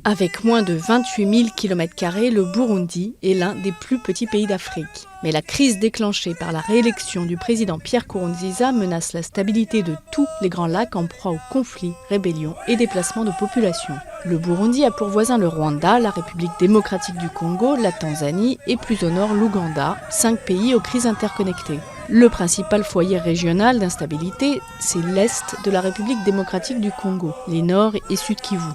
Avec moins de 28 000 km², le Burundi est l'un des plus petits pays d'Afrique. Mais la crise déclenchée par la réélection du président Pierre Nkurunziza menace la stabilité de tous les grands lacs en proie aux conflits, rébellions et déplacements de population. Le Burundi a pour voisin le Rwanda, la République démocratique du Congo, la Tanzanie et plus au nord l'Ouganda, 5 pays aux crises interconnectées. Le principal foyer régional d'instabilité, c'est l'Est de la République démocratique du Congo, les Nord et Sud Kivu.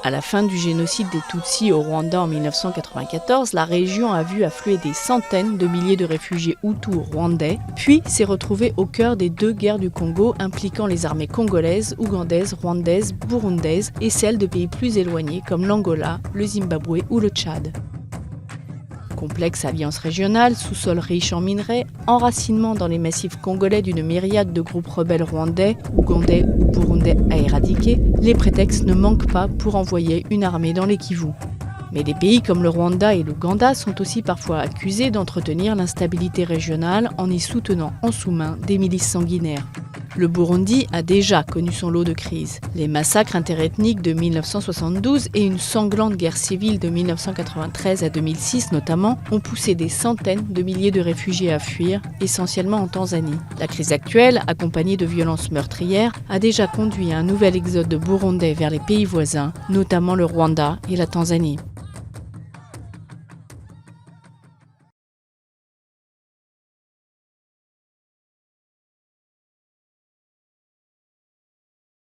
À la fin du génocide des Tutsis au Rwanda en 1994, la région a vu affluer des centaines de milliers de réfugiés hutus rwandais, puis s'est retrouvée au cœur des 2 guerres du Congo impliquant les armées congolaises, ougandaises, rwandaises, burundaises et celles de pays plus éloignés comme l'Angola, le Zimbabwe ou le Tchad. Complexe alliance régionale, sous-sol riche en minerais, enracinement dans les massifs congolais d'une myriade de groupes rebelles rwandais, ougandais ou burundais à éradiquer, les prétextes ne manquent pas pour envoyer une armée dans les Kivu. Mais des pays comme le Rwanda et l'Ouganda sont aussi parfois accusés d'entretenir l'instabilité régionale en y soutenant en sous-main des milices sanguinaires. Le Burundi a déjà connu son lot de crises. Les massacres interethniques de 1972 et une sanglante guerre civile de 1993 à 2006 notamment ont poussé des centaines de milliers de réfugiés à fuir, essentiellement en Tanzanie. La crise actuelle, accompagnée de violences meurtrières, a déjà conduit à un nouvel exode de Burundais vers les pays voisins, notamment le Rwanda et la Tanzanie.